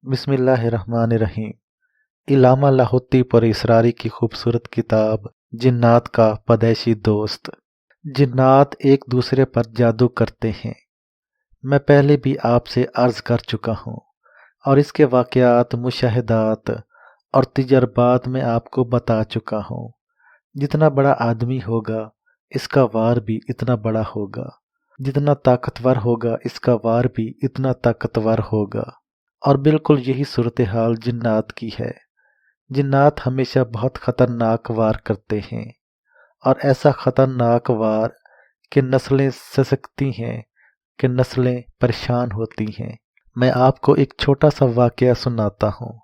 بسم اللہ الرحمن الرحیم۔ علامہ لاہوتی پر اسراری کی خوبصورت کتاب جنات کا پدیشی دوست۔ جنات ایک دوسرے پر جادو کرتے ہیں۔ میں پہلے بھی آپ سے عرض کر چکا ہوں اور اس کے واقعات، مشاہدات اور تجربات میں آپ کو بتا چکا ہوں۔ جتنا بڑا آدمی ہوگا اس کا وار بھی اتنا بڑا ہوگا، جتنا طاقتور ہوگا اس کا وار بھی اتنا طاقتور ہوگا، اور بالکل یہی صورتحال جنات کی ہے۔ جنات ہمیشہ بہت خطرناک وار کرتے ہیں، اور ایسا خطرناک وار کہ نسلیں سسکتی ہیں، کہ نسلیں پریشان ہوتی ہیں۔ میں آپ کو ایک چھوٹا سا واقعہ سناتا ہوں۔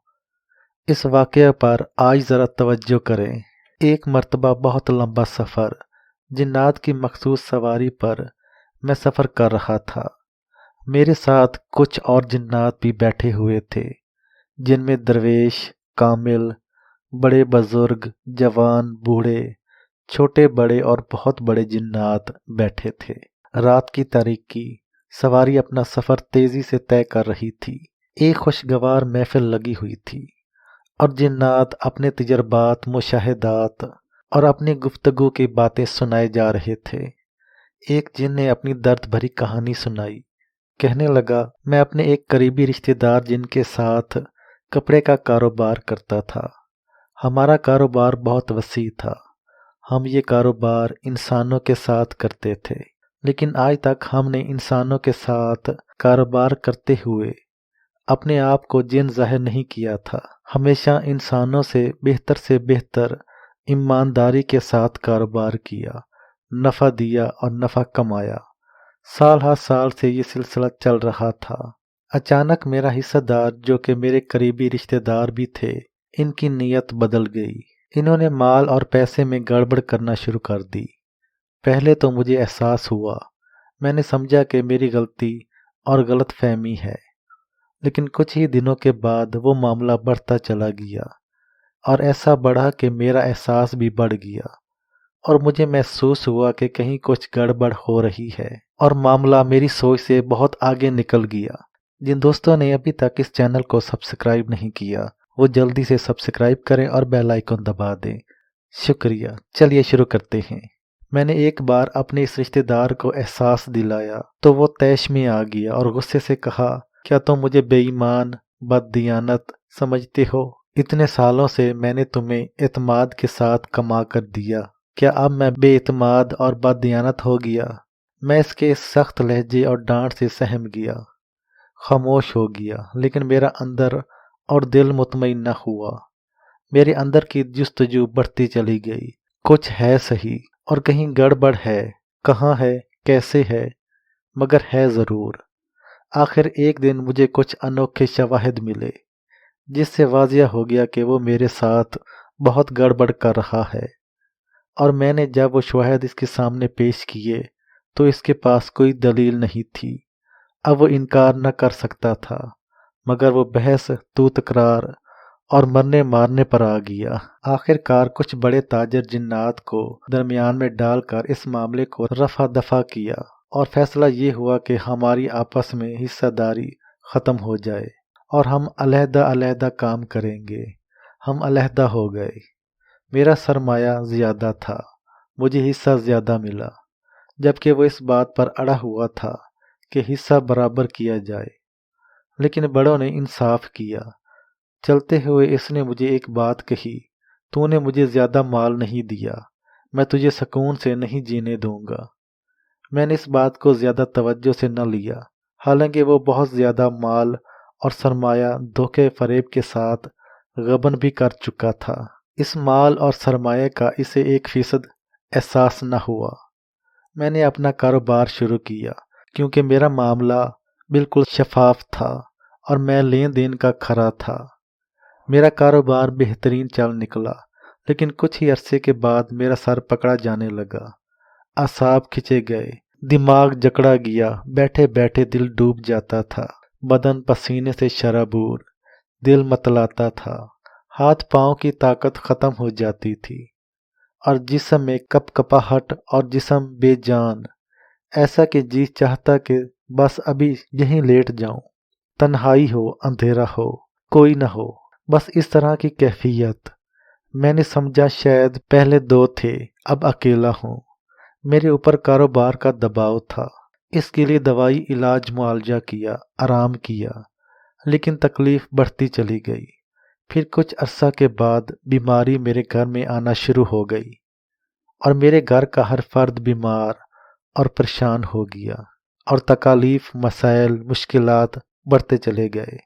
اس واقعہ پر آج ذرا توجہ کریں۔ ایک مرتبہ بہت لمبا سفر، جنات کی مخصوص سواری پر میں سفر کر رہا تھا۔ میرے ساتھ کچھ اور جنات بھی بیٹھے ہوئے تھے، جن میں درویش، کامل، بڑے بزرگ، جوان، بوڑھے، چھوٹے بڑے اور بہت بڑے جنات بیٹھے تھے۔ رات کی تاریکی، سواری اپنا سفر تیزی سے طے کر رہی تھی۔ ایک خوشگوار محفل لگی ہوئی تھی اور جنات اپنے تجربات، مشاہدات اور اپنی گفتگو کی باتیں سنائے جا رہے تھے۔ ایک جن نے اپنی درد بھری کہانی سنائی۔ کہنے لگا، میں اپنے ایک قریبی رشتہ دار جن کے ساتھ کپڑے کا کاروبار کرتا تھا۔ ہمارا کاروبار بہت وسیع تھا۔ ہم یہ کاروبار انسانوں کے ساتھ کرتے تھے، لیکن آج تک ہم نے انسانوں کے ساتھ کاروبار کرتے ہوئے اپنے آپ کو جن ظاہر نہیں کیا تھا۔ ہمیشہ انسانوں سے بہتر ایمانداری کے ساتھ کاروبار کیا، نفع دیا اور نفع کمایا۔ سال ہر سال سے یہ سلسلہ چل رہا تھا۔ اچانک میرا حصہ دار، جو کہ میرے قریبی رشتہ دار بھی تھے، ان کی نیت بدل گئی۔ انہوں نے مال اور پیسے میں گڑبڑ کرنا شروع کر دی۔ پہلے تو مجھے احساس ہوا، میں نے سمجھا کہ میری غلطی اور غلط فہمی ہے، لیکن کچھ ہی دنوں کے بعد وہ معاملہ بڑھتا چلا گیا، اور ایسا بڑھا کہ میرا احساس بھی بڑھ گیا، اور مجھے محسوس ہوا کہ کہیں کچھ گڑبڑ ہو رہی ہے، اور معاملہ میری سوچ سے بہت آگے نکل گیا۔ جن دوستوں نے ابھی تک اس چینل کو سبسکرائب نہیں کیا، وہ جلدی سے سبسکرائب کریں اور بیل آئیکن دبا دیں۔ شکریہ۔ چلیے شروع کرتے ہیں۔ میں نے ایک بار اپنے اس رشتہ دار کو احساس دلایا تو وہ طیش میں آ گیا اور غصے سے کہا، کیا تم مجھے بے ایمان، بددیانت سمجھتے ہو؟ اتنے سالوں سے میں نے تمہیں اعتماد کے ساتھ کما کر دیا، کیا اب میں بے اعتماد اور بددیانت ہو گیا؟ میں اس کے سخت لہجے اور ڈانٹ سے سہم گیا، خاموش ہو گیا، لیکن میرا اندر اور دل مطمئن نہ ہوا۔ میرے اندر کی جستجو بڑھتی چلی گئی۔ کچھ ہے صحیح، اور کہیں گڑبڑ ہے۔ کہاں ہے، کیسے ہے، مگر ہے ضرور۔ آخر ایک دن مجھے کچھ انوکھے شواہد ملے، جس سے واضح ہو گیا کہ وہ میرے ساتھ بہت گڑبڑ کر رہا ہے، اور میں نے جب وہ شواہد اس کے سامنے پیش کیے تو اس کے پاس کوئی دلیل نہیں تھی۔ اب وہ انکار نہ کر سکتا تھا، مگر وہ بحث، تو تکرار اور مرنے مارنے پر آ گیا۔ آخر کار کچھ بڑے تاجر جنات کو درمیان میں ڈال کر اس معاملے کو رفع دفع کیا، اور فیصلہ یہ ہوا کہ ہماری آپس میں حصہ داری ختم ہو جائے اور ہم علیحدہ علیحدہ کام کریں گے۔ ہم علیحدہ ہو گئے۔ میرا سرمایہ زیادہ تھا، مجھے حصہ زیادہ ملا، جبکہ وہ اس بات پر اڑا ہوا تھا کہ حصہ برابر کیا جائے۔ لیکن بڑوں نے انصاف کیا۔ چلتے ہوئے اس نے مجھے ایک بات کہی، تو نے مجھے زیادہ مال نہیں دیا، میں تجھے سکون سے نہیں جینے دوں گا۔ میں نے اس بات کو زیادہ توجہ سے نہ لیا، حالانکہ وہ بہت زیادہ مال اور سرمایہ دھوکے فریب کے ساتھ غبن بھی کر چکا تھا۔ اس مال اور سرمایہ کا اسے 1% احساس نہ ہوا۔ میں نے اپنا کاروبار شروع کیا، کیونکہ میرا معاملہ بالکل شفاف تھا اور میں لین دین کا کھرا تھا۔ میرا کاروبار بہترین چل نکلا، لیکن کچھ ہی عرصے کے بعد میرا سر پکڑا جانے لگا، اعصاب کھچے گئے، دماغ جکڑا گیا، بیٹھے بیٹھے دل ڈوب جاتا تھا، بدن پسینے سے شرابور، دل متلاتا تھا، ہاتھ پاؤں کی طاقت ختم ہو جاتی تھی، اور جسم میں کپ کپاہٹ اور جسم بے جان، ایسا کہ جی چاہتا کہ بس ابھی یہیں لیٹ جاؤں۔ تنہائی ہو، اندھیرا ہو، कोई न हो, बस इस तरह की कैफियत। मैंने समझा शायद पहले दो थे, अब अकेला हूँ। मेरे ऊपर कारोबार का दबाव था, इसके लिए दवाई इलाज मुआवजा किया, आराम किया, लेकिन तकलीफ बढ़ती चली गई। फिर कुछ अरसा के बाद बीमारी मेरे घर में आना शुरू हो गई और मेरे घर का हर फर्द बीमार और परेशान हो गया और तकालीफ, मसाइल, मुश्किलात बढ़ते चले गए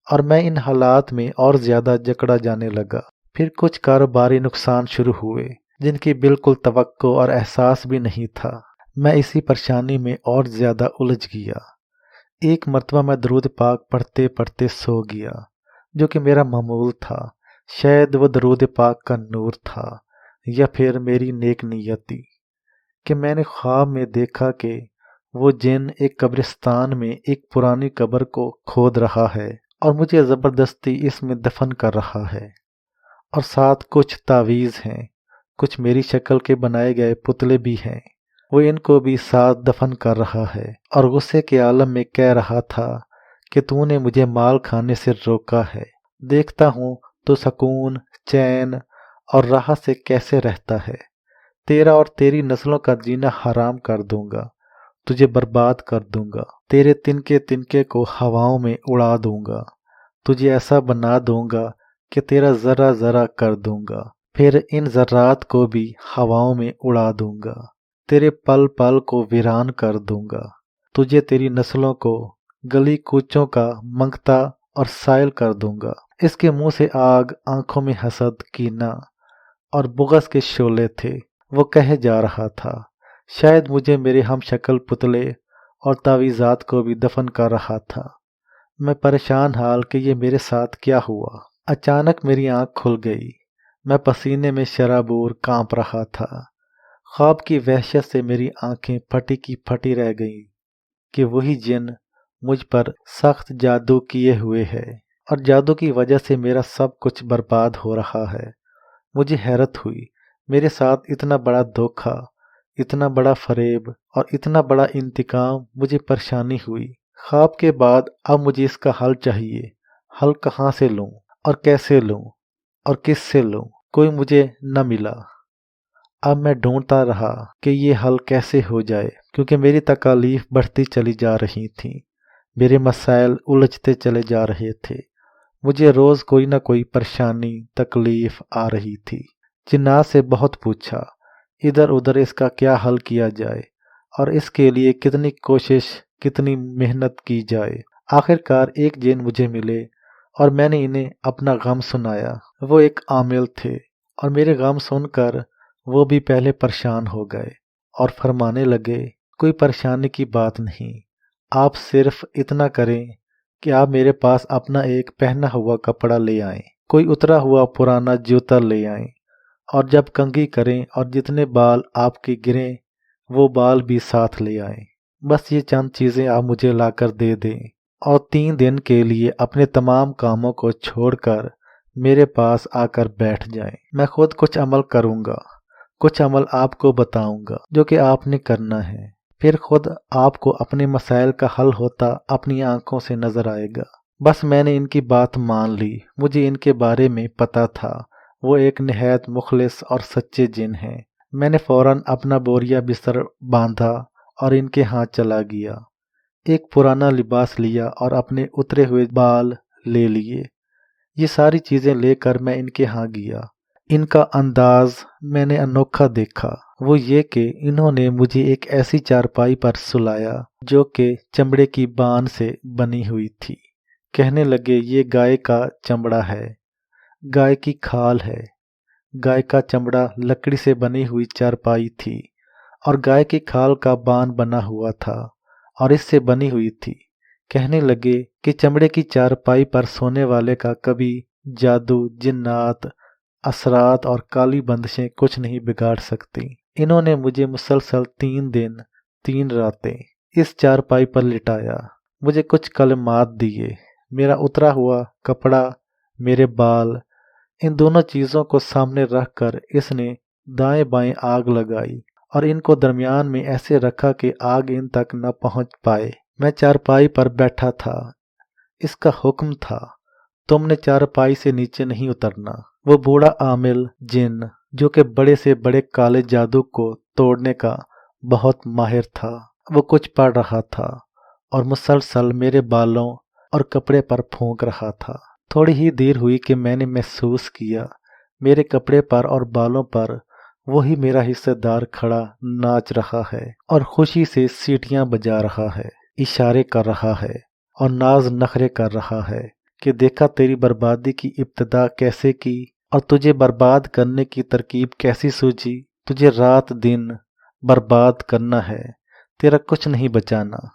और मैं इन हालात में और ज़्यादा जकड़ा जाने लगा। फिर कुछ कारोबारी नुकसान शुरू हुए जिनकी बिल्कुल तवक्को और एहसास भी नहीं था। मैं इसी परेशानी में और ज़्यादा उलझ गया। एक मरतबा मैं दरूद पाक पढ़ते पढ़ते सो गया, जो कि मेरा मामूल था। शायद वो दरूद पाक का नूर था या फिर मेरी नेक नियति कि मैंने ख्वाब में देखा कि वो जिन एक कब्रिस्तान में एक पुरानी कब्र को खोद रहा है और मुझे ज़बरदस्ती इसमें दफन कर रहा है, और साथ कुछ तावीज़ हैं, कुछ मेरी शक्ल के बनाए गए पुतले भी हैं। वो इनको भी साथ दफन कर रहा है और गुस्से के आलम में कह रहा था कि तूने मुझे माल खाने से रोका है। देखता हूँ तो सुकून, चैन और राहत से कैसे रहता है। तेरा और तेरी नस्लों का जीना हराम कर दूंगा, तुझे बर्बाद कर दूंगा, तेरे तिनके तिनके को हवाओं में उड़ा दूंगा, तुझे ऐसा बना दूंगा कि तेरा ज़रा ज़रा कर दूंगा, फिर इन ज़र्रात को भी हवाओं में उड़ा दूंगा, तेरे पल पल को वीरान कर दूंगा, तुझे तेरी नस्लों को गली कूचों का मंगता और साइल कर दूंगा। इसके मुंह से आग, आंखों में हसद, कीना और बुग़्ज़ के शोले थे। वो कहे जा रहा था शायद मुझे मेरे हम शक्ल पुतले और तावीज़ात को भी दफन कर रहा था। मैं परेशान हाल कि ये मेरे साथ क्या हुआ। अचानक मेरी आंख खुल गई। मैं पसीने में शराबूर कांप रहा था। ख्वाब की वहशत से मेरी आंखें फटी की फटी रह गईं कि वही जिन मुझ पर सख्त जादू किए हुए है और जादू की वजह से मेरा सब कुछ बर्बाद हो रहा है। मुझे हैरत हुई, मेरे साथ इतना बड़ा धोखा, इतना बड़ा फरेब और इतना बड़ा इंतकाम, मुझे परेशानी हुई। ख्वाब के बाद अब मुझे इसका हल चाहिए। हल कहाँ से लूँ और कैसे लूँ और किससे लूँ? कोई मुझे न मिला। अब मैं ढूंढता रहा कि ये हल कैसे हो जाए, क्योंकि मेरी तकालीफ बढ़ती चली जा रही थी, मेरे मसाइल उलझते चले जा रहे थे। मुझे रोज़ कोई ना कोई परेशानी, तकलीफ आ रही थी। जिन्नात से बहुत पूछा, इधर उधर इसका क्या हल किया जाए और इसके लिए कितनी कोशिश, कितनी मेहनत की जाए। आखिरकार एक जिन मुझे मिले और मैंने इन्हें अपना गम सुनाया। वो एक आमिल थे और मेरे गम सुनकर वो भी पहले परेशान हो गए और फरमाने लगे, कोई परेशानी की बात नहीं, आप सिर्फ इतना करें कि आप मेरे पास अपना एक पहना हुआ कपड़ा ले आएं, कोई उतरा हुआ पुराना जूता ले आएं और जब कंघी करें और जितने बाल आपके गिरें वो बाल भी साथ ले आएं। बस ये चंद चीज़ें आप मुझे लाकर दे दें और 3 दिन के लिए अपने तमाम कामों को छोड़कर मेरे पास आकर बैठ जाएं। मैं खुद कुछ अमल करूँगा, कुछ अमल आपको बताऊँगा जो कि आपने करना है। फिर खुद आपको अपने मसाइल का हल होता अपनी आंखों से नजर आएगा। बस मैंने इनकी बात मान ली। मुझे इनके बारे में पता था, वो एक निहायत मुखलिस और सच्चे जिन हैं। मैंने फौरन अपना बोरिया बिस्तर बांधा और इनके हाथ चला गया। एक पुराना लिबास लिया और अपने उतरे हुए बाल ले लिए। ये सारी चीज़ें लेकर मैं इनके यहाँ गया। इनका अंदाज मैंने अनोखा देखा, वो ये कि इन्होंने मुझे एक ऐसी चारपाई पर सुलाया जो कि चमड़े की बान से बनी हुई थी। कहने लगे, ये गाय का चमड़ा है, गाय की खाल है। गाय का चमड़ा लकड़ी से बनी हुई चारपाई थी और गाय की खाल का बान बना हुआ था और इससे बनी हुई थी। कहने लगे कि चमड़े की चारपाई पर सोने वाले का कभी जादू, जिन्नात, असरात और काली बंदिशें कुछ नहीं बिगाड़ सकती। इन्होंने मुझे मुसलसल 3 दिन 3 रातें इस चारपाई पर लिटाया, मुझे कुछ कलमात दिए। मेरा उतरा हुआ कपड़ा, मेरे बाल, इन दोनों चीज़ों को सामने रखकर इसने दाएं बाएं आग लगाई और इनको दरमियान में ऐसे रखा कि आग इन तक न पहुंच पाए। मैं चारपाई पर बैठा था, इसका हुक्म था, तुम ने चारपाई से नीचे नहीं उतरना। वो बूढ़ा आमिल जिन, जो कि बड़े से बड़े काले जादू को तोड़ने का बहुत माहिर था, वो कुछ पढ़ रहा था और मुसलसल मेरे बालों और कपड़े पर फूंक रहा था। थोड़ी ही देर हुई कि मैंने महसूस किया मेरे कपड़े पर और बालों पर वही मेरा हिस्सेदार खड़ा नाच रहा है और खुशी से सीटियां बजा रहा है, इशारे कर रहा है और नाज नखरे कर रहा है कि देखा तेरी बर्बादी की इब्तिदा कैसे की और तुझे बर्बाद करने की तरकीब कैसी सूझी। तुझे रात दिन बर्बाद करना है, तेरा कुछ नहीं बचाना।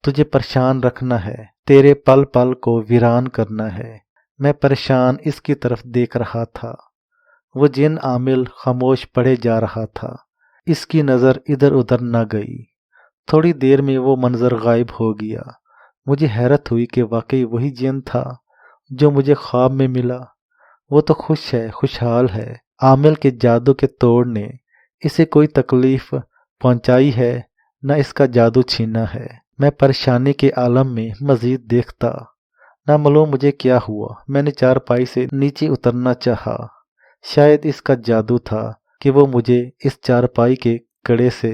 तुझे परेशान रखना है, तेरे पल पल को वीरान करना है। मैं परेशान इसकी तरफ देख रहा था। वो जिन आमिल खामोश पड़े जा रहा था, इसकी नज़र इधर उधर न गई। थोड़ी देर में वो मंजर गायब हो गया। मुझे हैरत हुई कि वाकई वही जिन था जो मुझे ख्वाब में मिला। वो तो खुश है, खुशहाल है। आमिल के जादू के तोड़ ने इसे कोई तकलीफ पहुंचाई है, न इसका जादू छीना है। मैं परेशानी के आलम में मजीद देखता। ना मालूम मुझे क्या हुआ, मैंने चारपाई से नीचे उतरना चाहा। शायद इसका जादू था कि वो मुझे इस चारपाई के कड़े से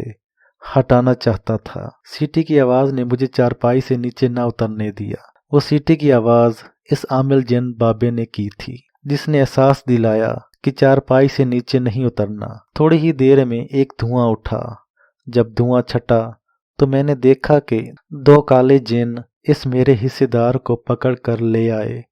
हटाना चाहता था। सीटी की आवाज़ ने मुझे चारपाई से नीचे ना उतरने दिया। वो सीटी की आवाज़ इस आमिल जिन बाबे ने की थी, जिसने एहसास दिलाया कि चारपाई से नीचे नहीं उतरना। थोड़ी ही देर में एक धुआं उठा। जब धुआं छटा तो मैंने देखा कि दो काले जिन इस मेरे हिस्सेदार को पकड़ कर ले आए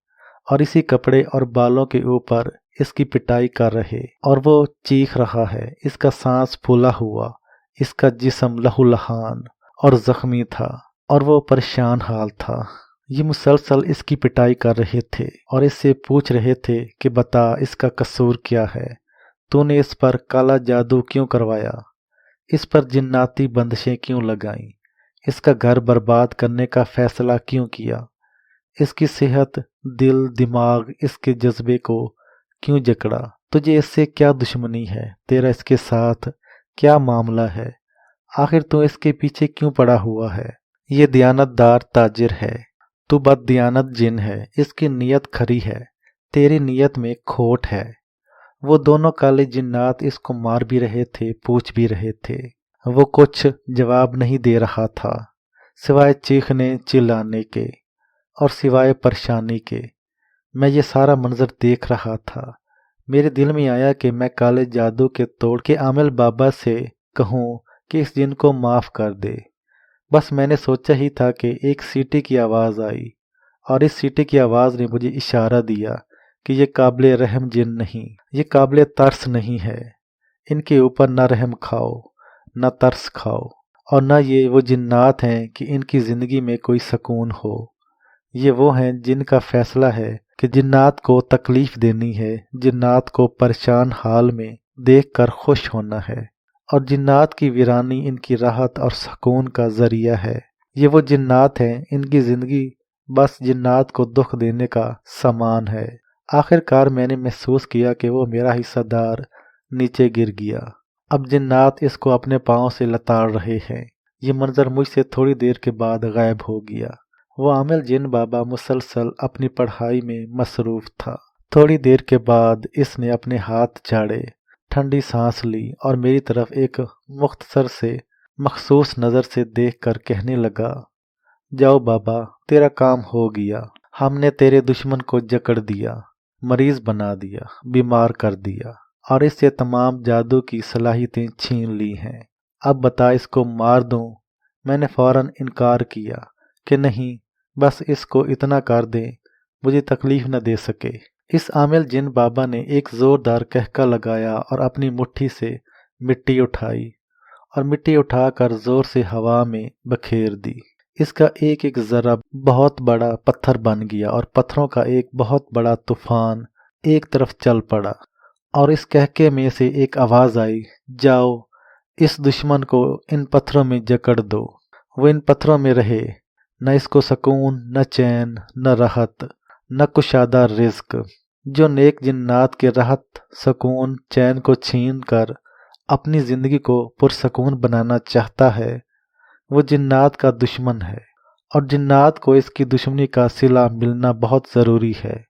और इसी कपड़े और बालों के ऊपर इसकी पिटाई कर रहे, और वो चीख रहा है। इसका सांस फूला हुआ, इसका जिस्म लहूलुहान और जख्मी था और वो परेशान हाल था। ये मुसलसल इसकी पिटाई कर रहे थे और इससे पूछ रहे थे कि बता इसका कसूर क्या है, तूने इस पर काला जादू क्यों करवाया, इस पर जिन्नाती बंदिशें क्यों लगाईं, इसका घर बर्बाद करने का फैसला क्यों किया, इसकी सेहत, दिल, दिमाग, इसके जज्बे को क्यों जकड़ा। तुझे इससे क्या दुश्मनी है, तेरा इसके साथ क्या मामला है, आखिर तू इसके पीछे क्यों पड़ा हुआ है। ये दियानतदार ताजिर है, तू बददियानत जिन है। इसकी नीयत खरी है, तेरी नीयत में खोट है। वो दोनों काले जिन्नात इसको मार भी रहे थे, पूछ भी रहे थे। वो कुछ जवाब नहीं दे रहा था सिवाय चीखने चिल्लाने के और सिवाय परेशानी के। मैं ये सारा मंजर देख रहा था। मेरे दिल में आया कि मैं काले जादू के तोड़ के आमिल बाबा से कहूँ कि इस जिन को माफ़ कर दे। बस मैंने सोचा ही था कि एक सीटी की आवाज़ आई और इस सीटी की आवाज़ ने मुझे इशारा दिया कि ये काबिल रहम जिन नहीं, ये काबिल तरस नहीं है। इनके ऊपर न रहम खाओ, न तरस खाओ, और न ये वो जिन्नात हैं कि इनकी ज़िंदगी में कोई सुकून हो। ये वो हैं जिनका फैसला है कि जिन्नात को तकलीफ़ देनी है, जिन्नात को परेशान हाल में देख कर खुश होना है, और जिन्नात की वीरानी इनकी राहत और सुकून का ज़रिया है। ये वो जिन्नात हैं, इनकी ज़िंदगी बस जिन्नात को दुख देने का सामान है। आखिरकार मैंने महसूस किया कि वो मेरा हिस्सेदार नीचे गिर गया। अब जिन्नात इसको अपने पाँव से लताड़ रहे हैं। ये मंजर मुझसे थोड़ी देर के बाद गायब हो गया। वो आमिल जिन बाबा मुसलसल अपनी पढ़ाई में मसरूफ़ था। थोड़ी देर के बाद इसने अपने हाथ झाड़े, ठंडी सांस ली और मेरी तरफ एक मुख्तसर से मखसूस नज़र से देखकर कहने लगा, जाओ बाबा, तेरा काम हो गया। हमने तेरे दुश्मन को जकड़ दिया, मरीज बना दिया, बीमार कर दिया और इससे तमाम जादू की सलाहियतें छीन ली हैं। अब बता, इसको मार दूं? मैंने फ़ौरन इनकार किया कि नहीं, बस इसको इतना कर दें, मुझे तकलीफ़ न दे सके। इस आमिल जिन बाबा ने एक ज़ोरदार कहका लगाया और अपनी मुट्ठी से मिट्टी उठाई और मिट्टी उठाकर ज़ोर से हवा में बखेर दी। इसका एक एक ज़रा बहुत बड़ा पत्थर बन गया और पत्थरों का एक बहुत बड़ा तूफान एक तरफ चल पड़ा। और इस कहके में से एक आवाज़ आई, जाओ, इस दुश्मन को इन पत्थरों में जकड़ दो, वो इन पत्थरों में रहे, न इसको सुकून, न चैन, न राहत, न कुशादा रिज़्क। जो नेक जिन्नात के राहत, सुकून, चैन को छीन कर अपनी ज़िंदगी को पुरसकून बनाना चाहता है, वो जिन्नात का दुश्मन है और जिन्नात को इसकी दुश्मनी का सिला मिलना बहुत ज़रूरी है।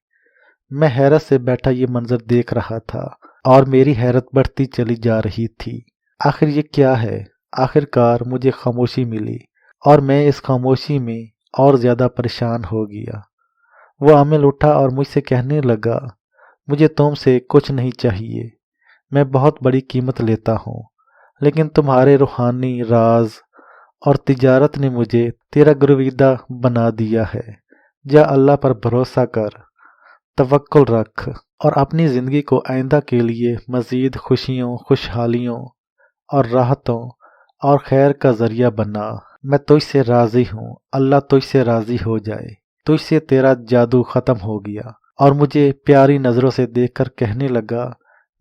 میں حیرت سے بیٹھا یہ منظر دیکھ رہا تھا اور میری حیرت بڑھتی چلی جا رہی تھی۔ آخر یہ کیا ہے؟ آخر کار مجھے خاموشی ملی اور میں اس خاموشی میں اور زیادہ پریشان ہو گیا۔ وہ عامل اٹھا اور مجھ سے کہنے لگا، مجھے تم سے کچھ نہیں چاہیے، میں بہت بڑی قیمت لیتا ہوں، لیکن تمہارے روحانی راز اور تجارت نے مجھے تیرا گرویدہ بنا دیا ہے۔ جا اللہ پر بھروسہ کر، توکل رکھ اور اپنی زندگی کو آئندہ کے لیے مزید خوشیوں، خوشحالیوں اور راحتوں اور خیر کا ذریعہ بنا۔ میں تجھ سے راضی ہوں، اللہ تجھ سے راضی ہو جائے۔ تجھ سے تیرا جادو ختم ہو گیا۔ اور مجھے پیاری نظروں سے دیکھ کر کہنے لگا،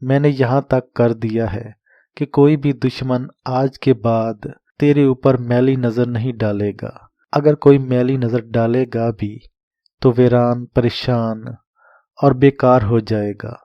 میں نے یہاں تک کر دیا ہے کہ کوئی بھی دشمن آج کے بعد تیرے اوپر میلی نظر نہیں ڈالے گا۔ اگر کوئی میلی نظر ڈالے گا بھی تو ویران، پریشان اور بیکار ہو جائے گا۔